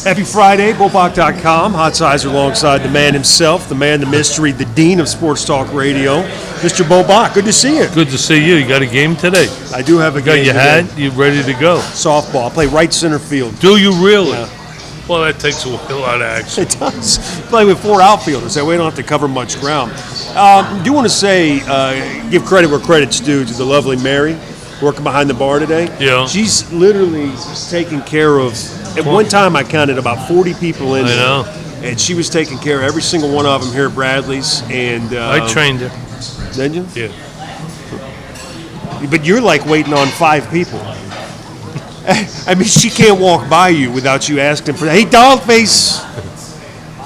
Happy Friday, bbock61314, Hot Sizer alongside the man himself, the man, the mystery, the dean of Sports Talk Radio, Mr. Bbock. Good to see you. Good to see you. You got a game today? I do have a game. You got your hat? You ready to go? Softball. I play right center field. Do you really? Yeah. Well, that takes a lot of action. It does. Play with 4 outfielders. That way we don't have to cover much ground. I do want to say, give credit where credit's due to the lovely Mary working behind the bar today. Yeah. She's literally taking care of, at one time I counted about 40 people in there. I know. And she was taking care of every single one of them here at Bradley's. And I trained her. Did you? Yeah. But you're like waiting on 5 people. I mean, she can't walk by you without you asking for, hey, Dogface.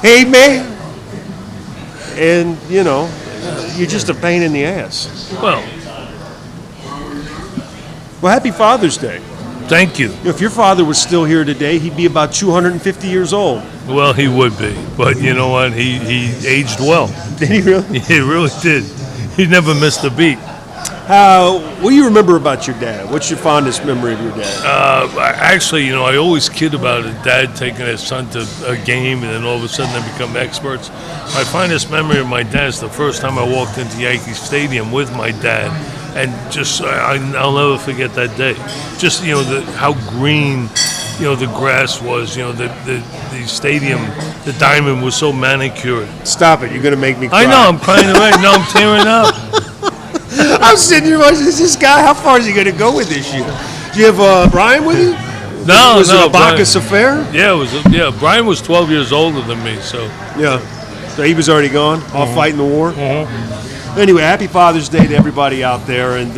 Hey, man. And, you know, you're just a pain in the ass. Well, happy Father's Day. Thank you. If your father was still here today, he'd be about 250 years old. Well, he would be. But you know what? He aged well. Did he really? He really did. He never missed a beat. What do you remember about your dad? What's your fondest memory of your dad? Actually, you know, I always kid about a dad taking his son to a game and then all of a sudden they become experts. My fondest memory of my dad is the first time I walked into Yankee Stadium with my dad. And just, I'll never forget that day. Just, you know, how green, you know, the grass was. You know, the stadium, the diamond was so manicured. Stop it! You're gonna make me cry. I know, I'm crying already. No, I'm tearing up. I'm sitting here watching this guy. How far is he gonna go with this year? Do you have Brian with you? Was it a Bacchus affair? Yeah, Brian was 12 years older than me, so. Yeah. So he was already gone, off fighting the war. Anyway, happy Father's Day to everybody out there, and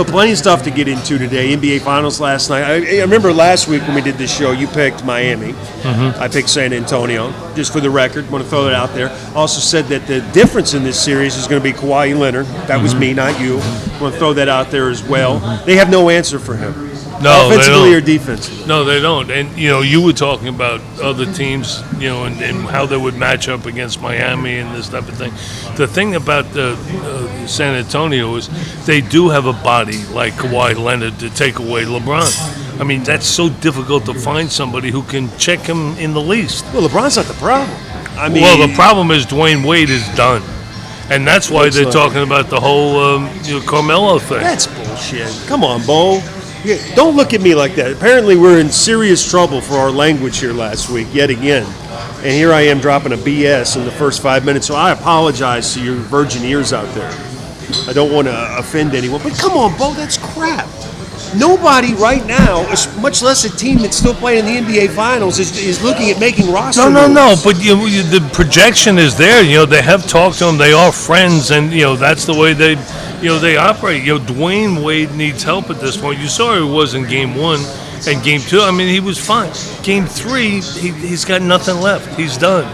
plenty of stuff to get into today. NBA Finals last night. I remember last week when we did this show, you picked Miami. I picked San Antonio. Just for the record, want to throw that out there. Also said that the difference in this series is going to be Kawhi Leonard. That was me, not you. Want to throw that out there as well. They have no answer for him. No, offensively or defensively? No, they don't. And, you know, you were talking about other teams, you know, and how they would match up against Miami and this type of thing. The thing about San Antonio is they do have a body like Kawhi Leonard to take away LeBron. I mean, that's so difficult to find somebody who can check him in the least. Well, LeBron's not the problem. I mean, well, the problem is Dwayne Wade is done. And that's why they're talking about the whole Carmelo thing. That's bullshit. Come on, Bo. Yeah, don't look at me like that. Apparently, we're in serious trouble for our language here last week, yet again. And here I am dropping a BS in the first 5 minutes, so I apologize to your virgin ears out there. I don't want to offend anyone, but come on, Bo, that's crap. Nobody right now, much less a team that's still playing in the NBA Finals, is looking at making roster moves. No, but the projection is there. You know, they have talked to them. They are friends, and, you know, that's the way they operate. You know, Dwayne Wade needs help at this point. You saw who he was in Game 1 and Game 2. I mean, he was fine. Game 3, he's got nothing left. He's done.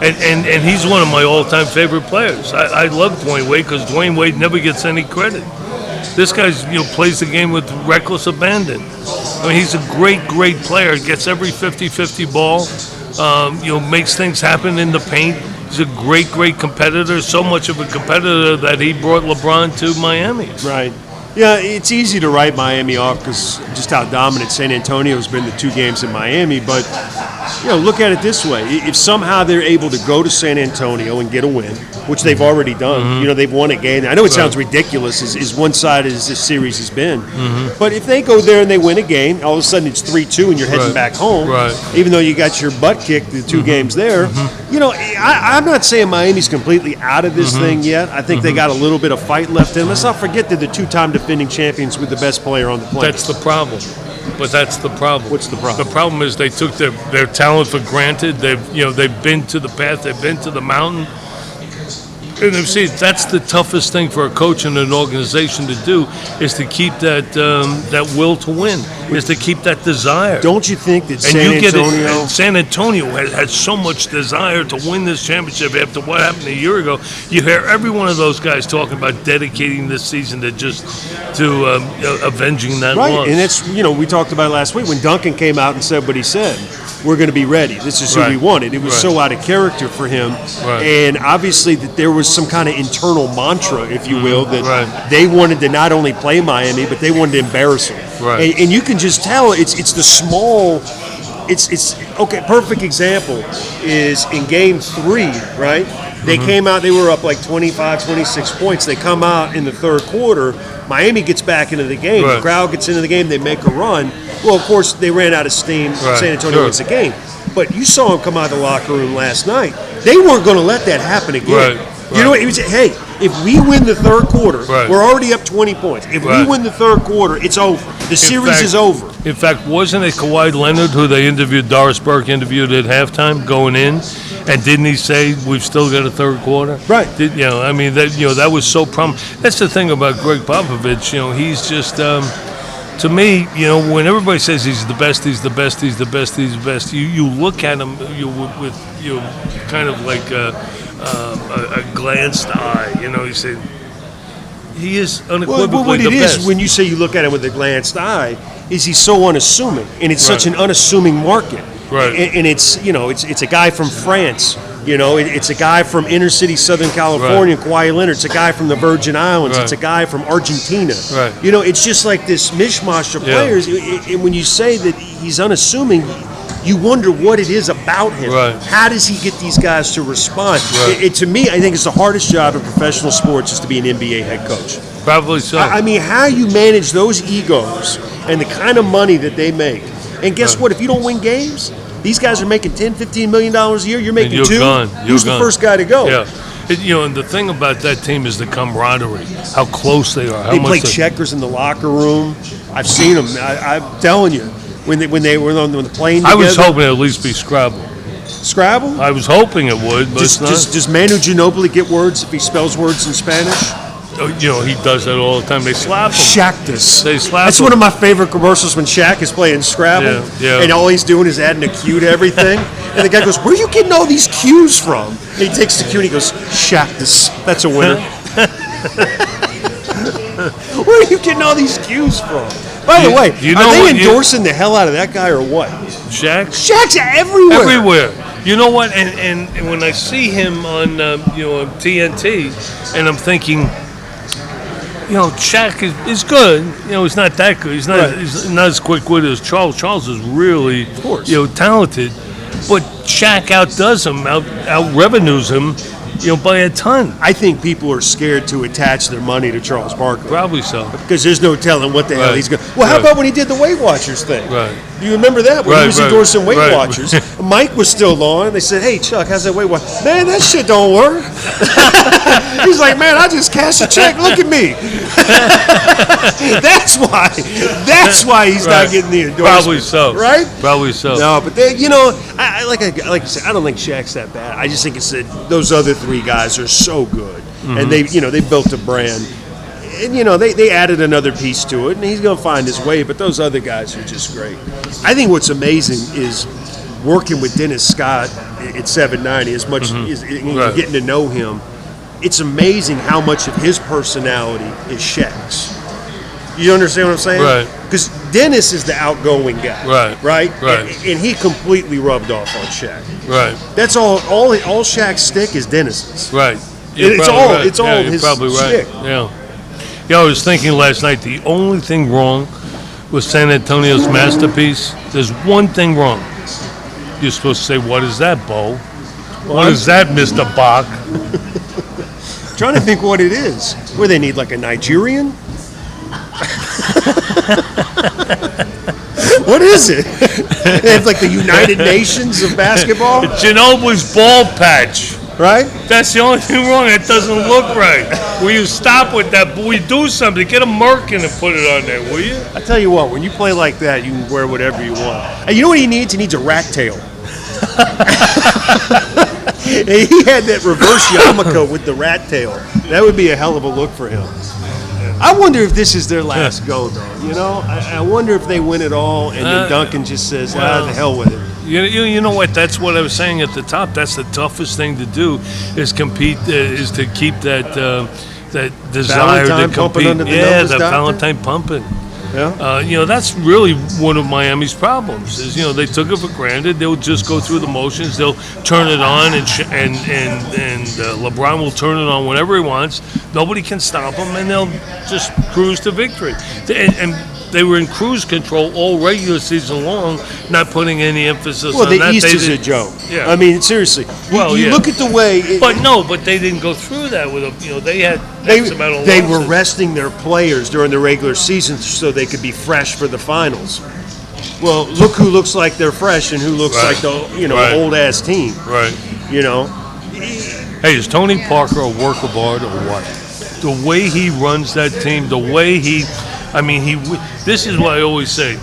And he's one of my all-time favorite players. I love Dwayne Wade because Dwayne Wade never gets any credit. This guy, plays the game with reckless abandon. I mean, he's a great player. Gets every 50-50 ball. Makes things happen in the paint. He's a great competitor. So much of a competitor that he brought LeBron to Miami. Right. Yeah, it's easy to write Miami off because just how dominant San Antonio's been the 2 games in Miami. But, look at it this way. If somehow they're able to go to San Antonio and get a win, which they've already done, they've won a game. I know it sounds ridiculous as one-sided as this series has been. But if they go there and they win a game, all of a sudden it's 3-2 and you're heading back home. Right. Even though you got your butt kicked the 2 games there. I'm not saying Miami's completely out of this thing yet. I think they got a little bit of fight left in them. Let's not forget they're the 2-time defending champions with the best player on the planet. That's the problem. But that's the problem. What's the problem? The problem is they took their talent for granted. They've been to the path. They've been to the mountain. And see, that's the toughest thing for a coach and an organization to do is to keep that will to win, is to keep that desire. Don't you think that San Antonio has so much desire to win this championship after what happened a year ago? You hear every one of those guys talking about dedicating this season to avenging that loss. Right, and it's we talked about it last week when Duncan came out and said what he said. We're going to be ready. This is who we wanted. It was so out of character for him, and obviously that there was some kind of internal mantra, if you will, that they wanted to not only play Miami, but they wanted to embarrass them. Right. And you can just tell it's the small it's okay. Perfect example is in Game 3, right? They came out. They were up like 25, 26 points. They come out in the third quarter. Miami gets back into the game. Right. The crowd gets into the game. They make a run. Well, of course, they ran out of steam. Right. San Antonio wins the game. But you saw them come out of the locker room last night. They weren't going to let that happen again. Right. You know what? He was, hey, if we win the third quarter, Right. we're already up 20 points. If we win the third quarter, it's over. The series is over. In fact, wasn't it Kawhi Leonard who they interviewed, Doris Burke interviewed at halftime going in? And didn't he say we've still got a third quarter? Right. That was so That's the thing about Greg Popovich. He's just to me, when everybody says he's the best, he's the best, he's the best, he's the best. You look at him with kind of like a glanced eye. You say he is unequivocally well, what the it is best. when you say you look at him with a glanced eye is he's so unassuming, and it's such an unassuming market. Right. And it's it's a guy from France. It's a guy from inner city Southern California, Kawhi Leonard. It's a guy from the Virgin Islands. Right. It's a guy from Argentina. Right. It's just like this mishmash of players. And when you say that he's unassuming, you wonder what it is about him. Right. How does he get these guys to respond? Right. To me, I think it's the hardest job in professional sports is to be an NBA head coach. Probably so. I mean, how you manage those egos and the kind of money that they make. And guess what? If you don't win games, these guys are making $10, $15 million a year. You're making you're $2 million. Gone. Who's the first guy to go? Yeah. And the thing about that team is the camaraderie, how close they are. How They much play checkers in the locker room. I've seen them. I'm telling you, when they were on the plane together. I was hoping it'd at least be Scrabble. Scrabble? I was hoping it would, but it's not. Does Manu Ginobili get words if he spells words in Spanish? He does that all the time. They slap him. Shaq They slap That's him. one of my favorite commercials when Shaq is playing Scrabble. Yeah. And all he's doing is adding a cue to everything. And the guy goes, "Where are you getting all these cues from?" And he takes the cue and he goes, "Shaq, that's a winner." Where are you getting all these cues from? By the way, are they endorsing the hell out of that guy or what? Shaq? Shaq's everywhere. Everywhere. You know what? And when I see him on TNT, and I'm thinking, Shaq is good. He's not that good. He's not as quick-witted as Charles. Charles is really, of course, talented. But Shaq outdoes him, out-revenues him, by a ton. I think people are scared to attach their money to Charles Barkley. Probably so. Because there's no telling what the hell he's going to... Well, how about when he did the Weight Watchers thing? Right. Do you remember that? When he was endorsing Weight Right. Watchers. Mike was still on. They said, "Hey, Chuck, how's that Weight Watcher?" "Man, that shit don't work." He's like, "Man, I just cashed a check. Look at me." That's why he's not getting the endorsement. Probably so. Right? Probably so. No, but they, like I said, I don't think Shaq's that bad. I just think it's that those other three guys are so good, and they built a brand, and they added another piece to it, and he's gonna find his way. But those other guys are just great. I think what's amazing is working with Dennis Scott at 790. As much as getting to know him, it's amazing how much of his personality is Shaq's. You understand what I'm saying? Right. Because Dennis is the outgoing guy. Right. And he completely rubbed off on Shaq. Right. That's all Shaq's stick is Dennis's. Right. It's all his probably right. stick. Yeah. I was thinking last night, the only thing wrong with San Antonio's masterpiece, there's one thing wrong. You're supposed to say, "What is that, Bo? What is that, Mr. Bach?" Trying to think what it is. Where they need like a Nigerian? What is it? They have like the United Nations of basketball? Ginobili's ball patch. Right? That's the only thing wrong. It doesn't look right. Will you stop with that? Will you do something? Get a Merkin and put it on there, will you? I tell you what, when you play like that, you can wear whatever you want. And you know what he needs? He needs a rat tail. He had that reverse yarmulke with the rat tail. That would be a hell of a look for him. I wonder if this is their last go, though. I wonder if they win it all, and then Duncan just says, the hell with it. You know what? That's what I was saying at the top. That's the toughest thing to do is compete. Is to keep that desire Valentine to pumping compete. under the nose, that doctor? Valentine pumping. Yeah. That's really one of Miami's problems. Is they took it for granted. They'll just go through the motions. They'll turn it on, and LeBron will turn it on whenever he wants. Nobody can stop him, and they'll just cruise to victory. And They were in cruise control all regular season long, not putting any emphasis Well, on the that. East is a joke. Yeah. I mean, seriously. Well, you yeah. look at the way. But they didn't go through that with them. They had X amount of They losses. were resting their players during the regular season so they could be fresh for the finals. Well, look who looks like they're fresh and who looks Right. like the Right. old ass team. Right. Hey, is Tony Parker a work of art or what? The way he runs that team, the way this is what I always say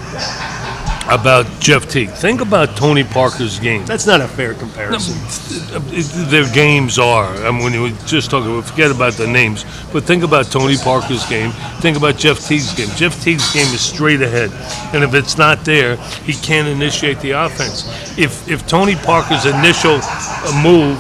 about Jeff Teague. Think about Tony Parker's game. That's not a fair comparison. Their games are. When you were just talking about, forget about the names, but think about Tony Parker's game. Think about Jeff Teague's game. Jeff Teague's game is straight ahead, and if it's not there, he can't initiate the offense. If Tony Parker's initial move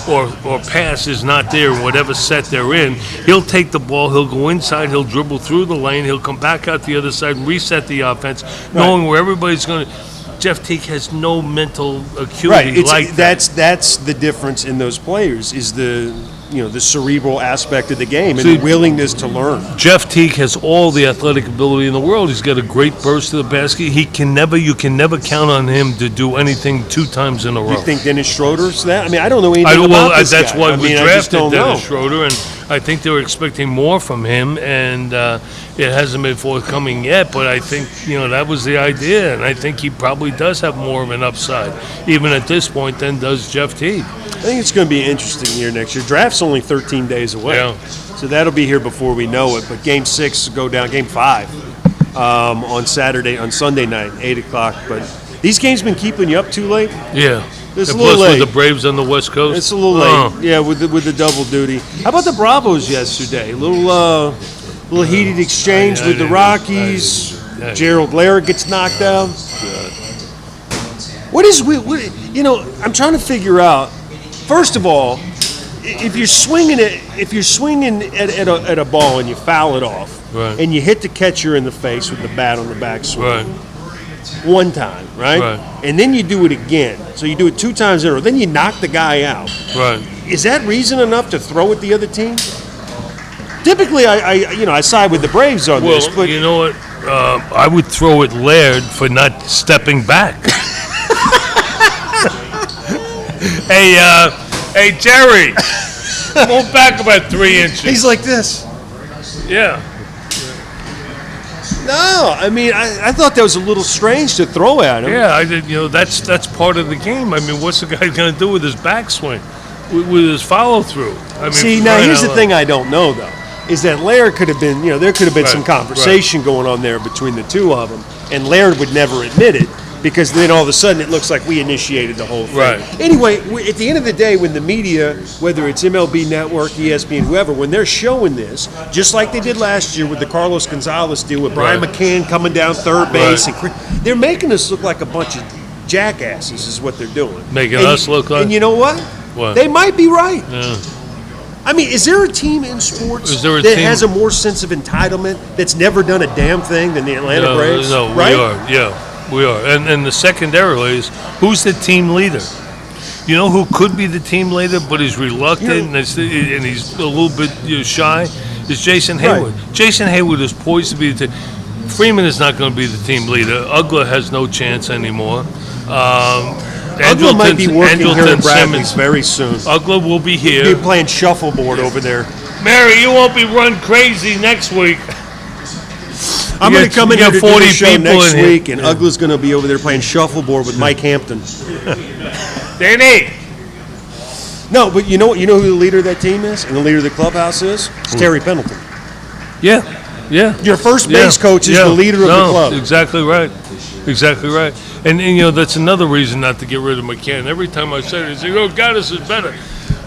or pass is not there in whatever set they're in, he'll take the ball, he'll go inside, he'll dribble through the lane, he'll come back out the other side and reset the offense, knowing where everybody's going to. Jeff Teague has no mental acuity That's the difference in those players is the cerebral aspect of the game and the willingness to learn. Jeff Teague has all the athletic ability in the world. He's got a great burst to the basket. You can never count on him to do anything 2 times in a row. You think Dennis Schroeder's that? I mean, I don't know anything about this that's guy. why we drafted Dennis know. Schroeder, and I think they were expecting more from him, and it hasn't been forthcoming yet. But I think that was the idea, and I think he probably does have more of an upside, even at this point, than does Jeff Teague. I think it's going to be interesting here next year. Draft's only 13 days away, so that'll be here before we know it. But Game 6 go down, Game 5 on Sunday night, 8 o'clock. But these games been keeping you up too late. Yeah. It's a and little plus late. With the Braves on the West Coast. It's a little late. Yeah, with the double duty. How about the Bravos yesterday? A little heated exchange with the Rockies. Gerald Lara gets knocked out. I'm trying to figure out. First of all, if you're swinging at a ball and you foul it off, and you hit the catcher in the face with the bat on the backswing, one time, right? And then you do it again. So you do it 2 times in a row. Then you knock the guy out. Right. Is that reason enough to throw at the other team? Typically, I side with the Braves on this. But you know what? I would throw at Laird for not stepping back. Hey, Jerry, move back about 3 inches. He's like this. Yeah. No, I mean, I thought that was a little strange to throw at him. Yeah, I did. That's part of the game. I mean, what's the guy going to do with his backswing, with his follow through? I mean, see, now here's the thing I don't know though, is that Laird could have been, there could have been some conversation going on there between the two of them, and Laird would never admit it. Because then all of a sudden it looks like we initiated the whole thing. Right. Anyway, at the end of the day, when the media, whether it's MLB Network, ESPN, whoever, when they're showing this, just like they did last year with the Carlos Gonzalez deal with Brian McCann coming down third base, and they're making us look like a bunch of jackasses is what they're doing. Making us look like? And you know what? They might be right. Yeah. I mean, is there a team in sports that has a more sense of entitlement that's never done a damn thing than the Atlanta Braves? No, right? we are, yeah. We are. And the secondarily is, who's the team leader? You know who could be the team leader, but is reluctant and he's a little bit shy? Is Jason Hayward. Right. Jason Hayward is poised to be the team. Freeman is not going to be the team leader. Ugla has no chance anymore. Ugla might be working here in Bradley's very soon. Ugla will be here. He'll be playing shuffleboard over there. Mary, you won't be run crazy next week. I'm going to come in here to 40 do the show next week, and Ugla's going to be over there playing shuffleboard with Mike Hampton. Danny! No, but you know who the leader of that team is, and the leader of the clubhouse is? It's Terry Pendleton. Yeah. Your first base coach is the leader of the club. Exactly right. And that's another reason not to get rid of McCann. Every time I say it, they say, Gaddis is better.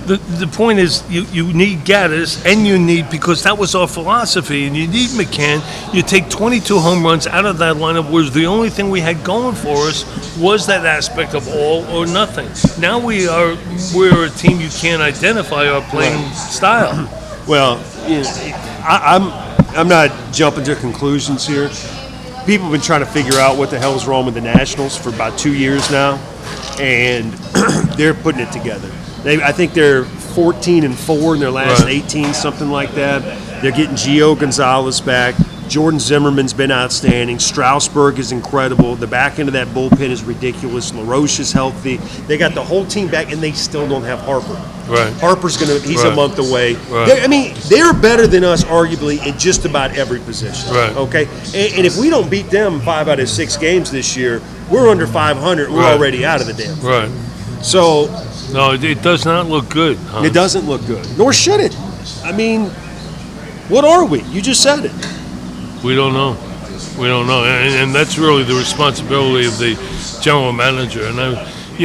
The point is, you need Gaddis, and you need, because that was our philosophy, and you need McCann. You take 22 home runs out of that lineup, whereas the only thing we had going for us was that aspect of all or nothing. Now we're a team you can't identify our playing style. Well, I'm not jumping to conclusions here. People have been trying to figure out what the hell is wrong with the Nationals for about 2 years now, and they're putting it together. I think they're 14-4 in their last 18, something like that. They're getting Gio Gonzalez back. Jordan Zimmerman's been outstanding. Strasburg is incredible. The back end of that bullpen is ridiculous. LaRoche is healthy. They got the whole team back, and they still don't have Harper. Right. Harper's he's a month away. Right. They're better than us, arguably, in just about every position. Right. Okay? And if we don't beat them 5 out of 6 games this year, we're under 500. We're already out of the damn thing. Right. So no, it does not look good. Huh? it doesn't look good. Nor should it. I mean, what are we? You just said it. We don't know. We don't know, and that's really the responsibility of the general manager. And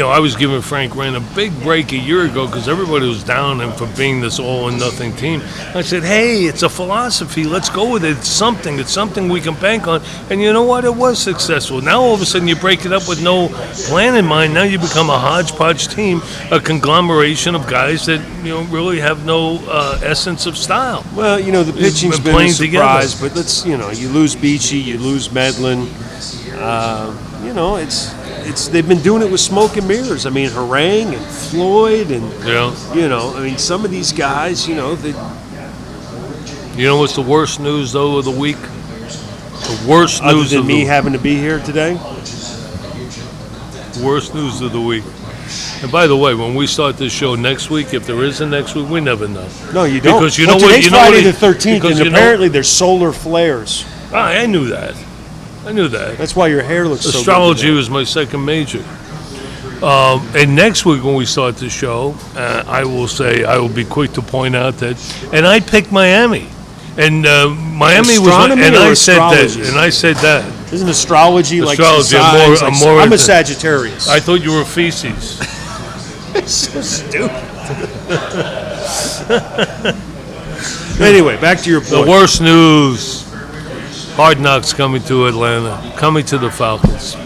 I was giving Frank Rand a big break a year ago because everybody was down on him for being this all-or-nothing team. I said, hey, it's a philosophy. Let's go with it. It's something we can bank on. And you know what? It was successful. Now all of a sudden you break it up with no plan in mind. Now you become a hodgepodge team, a conglomeration of guys that really have no essence of style. Well, the pitching's been a surprise, but you lose Beachy, you lose Medlin. They've been doing it with smoke and mirrors. I mean, Harang and Floyd and some of these guys, they. What's the worst news though of the week? The worst other news than of me having to be here today. Worst news of the week. And by the way, when we start this show next week, if there is a next week, we never know. No, you don't. Because today's Friday the 13th, and apparently there's solar flares. I knew that. That's why your hair looks so good. Astrology was my second major. And next week when we start the show, I will be quick to point out that, and I picked Miami. And Miami Astronomy was, and or I said that. Isn't astrology like astrology? I'm a Sagittarius. I thought you were feces. So stupid. Anyway, back to your point. The worst news. Hard Knocks coming to Atlanta, coming to the Falcons.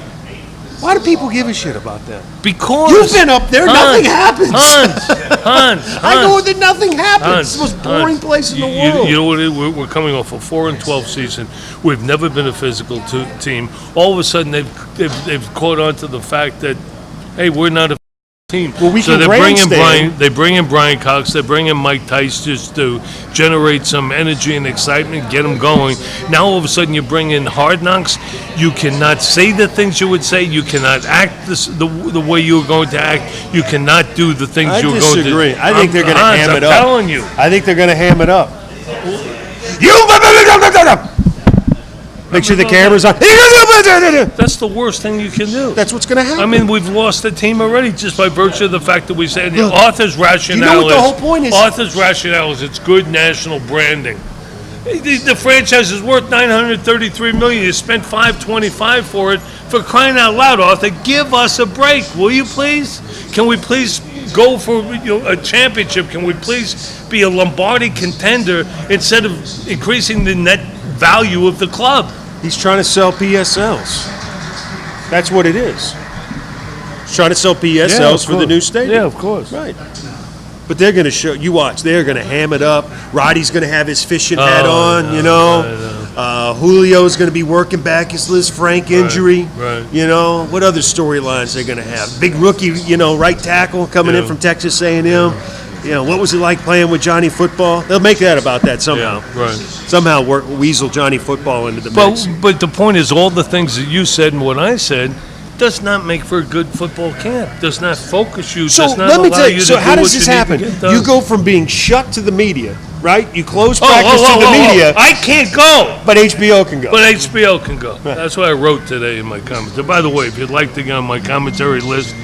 Why do people give a shit about that? Because you've been up there, nothing happens. Hans, I go there, nothing happens. It's the most boring place in the world. You know what? We're coming off a 4-12 season. We've never been a physical team. All of a sudden, they've caught on to the fact that, hey, we're not a team. Well, so they bring in Brian Cox, they bring in Mike Tice just to generate some energy and excitement, get them going. Now all of a sudden you bring in Hard Knocks. You cannot say the things you would say. You cannot act the way you were going to act. You cannot do the things you were going to do. I disagree. I think they're going to ham it up. I'm telling you. I think they're going to ham it up. Make sure the camera's on. That's the worst thing you can do. That's what's going to happen. I mean, we've lost the team already just by virtue of the fact that we said Arthur's rationale. You know what the whole point is? Arthur's rationale is it's good national branding. The franchise is worth $933 million. You spent $525 for it. For crying out loud, Arthur, give us a break, will you please? Can we please go for a championship? Can we please be a Lombardi contender instead of increasing the net value of the club? He's trying to sell PSLs. That's what it is. He's trying to sell PSLs for the new stadium. Yeah, of course. Right. But they're going to show, you watch, they're going to ham it up. Roddy's going to have his fishing hat on, Julio's going to be working back his Liz Frank injury. Right. What other storylines they're going to have? Big rookie, right tackle coming in from Texas A&M. What was it like playing with Johnny Football? They'll make that about that somehow. Yeah, right. Somehow weasel Johnny Football into the mix. But the point is, all the things that you said and what I said does not make for a good football camp. Does not focus you. So does not let me allow tell you you. to So do how does what this you need happen? to get done. You go from being shut to the media, right? You close practice to the media. I can't go. But HBO can go. But HBO can go. That's what I wrote today in my commentary. By the way, if you'd like to get on my commentary list,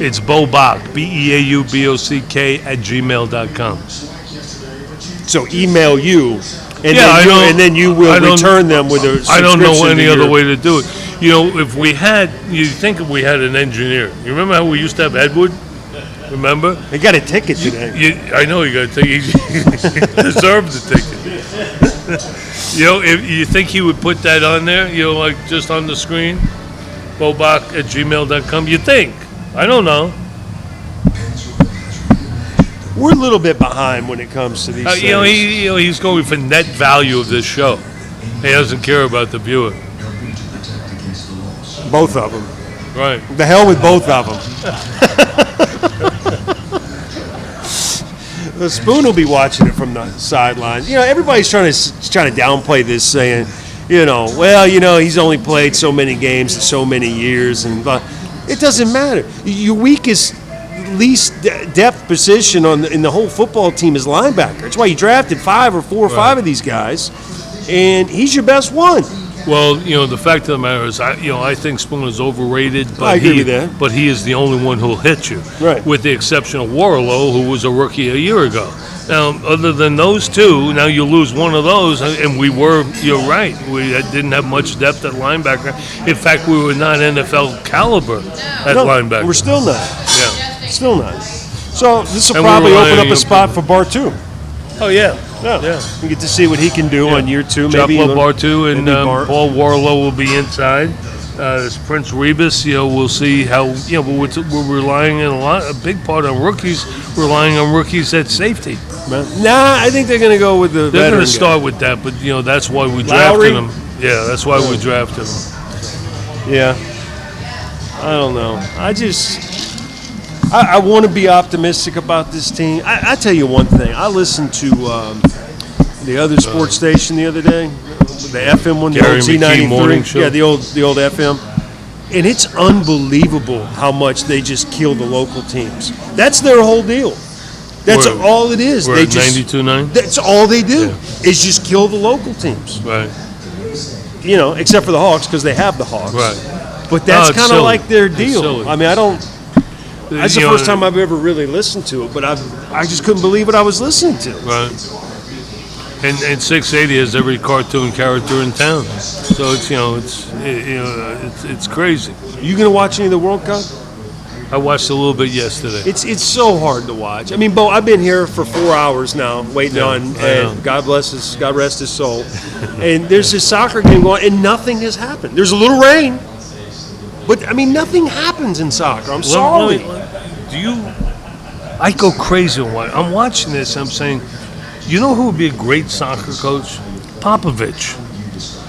it's bbock, BEAUBOCK @gmail.com. So email you, and then you will return them with a subscription. I don't know any other way to do it. If we had, if we had an engineer. You remember how we used to have Edward? Remember? He got a ticket today. I know he got a ticket. He deserved the ticket. If you think he would put that on there, like just on the screen, bbock @gmail.com, you think? I don't know. We're a little bit behind when it comes to these things. He's going for net value of this show. He doesn't care about the viewer. Both of them. Right. The hell with both of them. The Spoon will be watching it from the sidelines. Everybody's trying to downplay this, saying, he's only played so many games in so many years, and it doesn't matter. Your weakest, least depth position in the whole football team is linebacker. That's why you drafted 4 or 5 of these guys, and he's your best one. Well, the fact of the matter is, I think Spoon is overrated. But I agree with that. But he is the only one who'll hit you, right? With the exception of Warlow, who was a rookie a year ago. Now, other than those two, now you lose one of those, and you're right, we didn't have much depth at linebacker. In fact, we were not NFL caliber at linebacker. We're still not. Yeah. Still not. So this will probably open up a spot for Bartu. Oh, yeah. Yeah. We get to see what he can do on year 2. Maybe Bartu and Paul Warlow will be inside. Prince Rebus, we'll see how, we're relying a big part on rookies, relying on rookies at safety. Nah, I think they're going to go with the They're going to start with that, but, that's why we drafted him. Yeah, that's why we drafted him. Yeah. I don't know. I want to be optimistic about this team. I tell you one thing. I listened to the other sports station the other day, the FM one, the old Z93. Yeah, the old FM. And it's unbelievable how much they just kill the local teams. That's their whole deal. That's all it is. They just 92.9. That's all they do is just kill the local teams. Right. Except for the Hawks because they have the Hawks. Right. But that's kind of like their deal. I mean, I don't. That's the first time I've ever really listened to it, but I just couldn't believe what I was listening to. Right. And 680 has every cartoon character in town, so it's crazy. You gonna watch any of the World Cup? I watched a little bit yesterday. It's so hard to watch. I mean, Bo, I've been here for 4 hours now waiting on, and God rest his soul. And there's this soccer game going, and nothing has happened. There's a little rain. But, I mean, nothing happens in soccer. I'm sorry. I go crazy when I'm watching this. I'm saying, you know who would be a great soccer coach? Popovich.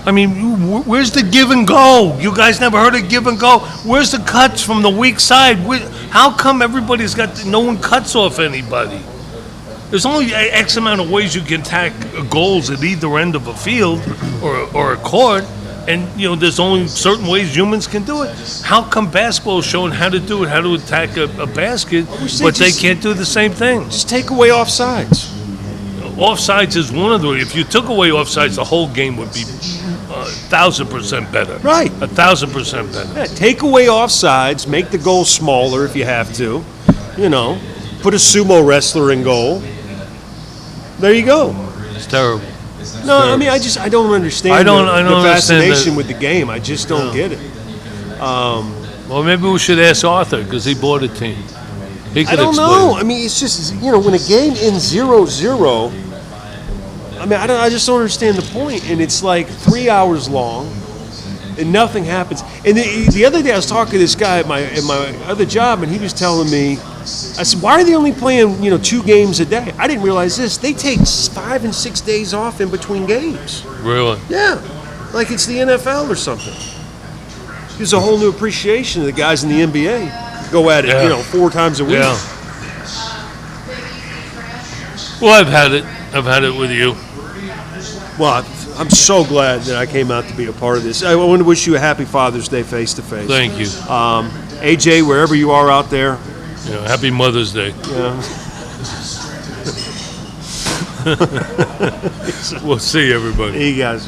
I mean, where's the give and go? You guys never heard of give and go? Where's the cuts from the weak side? How come everybody's no one cuts off anybody? There's only X amount of ways you can attack goals at either end of a field or a court. And, there's only certain ways humans can do it. How come basketball is showing how to do it, how to attack a basket, but they can't do the same thing? Just take away offsides. Offsides is one of the ways. If you took away offsides, the whole game would be 1,000% better. Right. 1,000% better. Yeah, take away offsides, make the goal smaller if you have to. Put a sumo wrestler in goal. There you go. It's terrible. No, I mean, I don't understand the fascination with the game. I just don't get it. Well, maybe we should ask Arthur because he bought a team. He could I don't explain. know. I mean, it's just, when a game ends 0-0, I mean, I just don't understand the point. And it's like 3 hours long, and nothing happens. And the other day I was talking to this guy at my other job, and he was telling me, I said, why are they only playing 2 games a day? I didn't realize this. They take 5 and 6 days off in between games. Really? Yeah, like it's the NFL or something. There's a whole new appreciation of the guys in the NBA. Go at it, 4 times a week. Yeah. Well, I've had it with you. Well, I'm so glad that I came out to be a part of this. I want to wish you a happy Father's Day face to face. Thank you. AJ, wherever you are out there. Happy Mother's Day. Yeah. We'll see everybody. Hey, guys.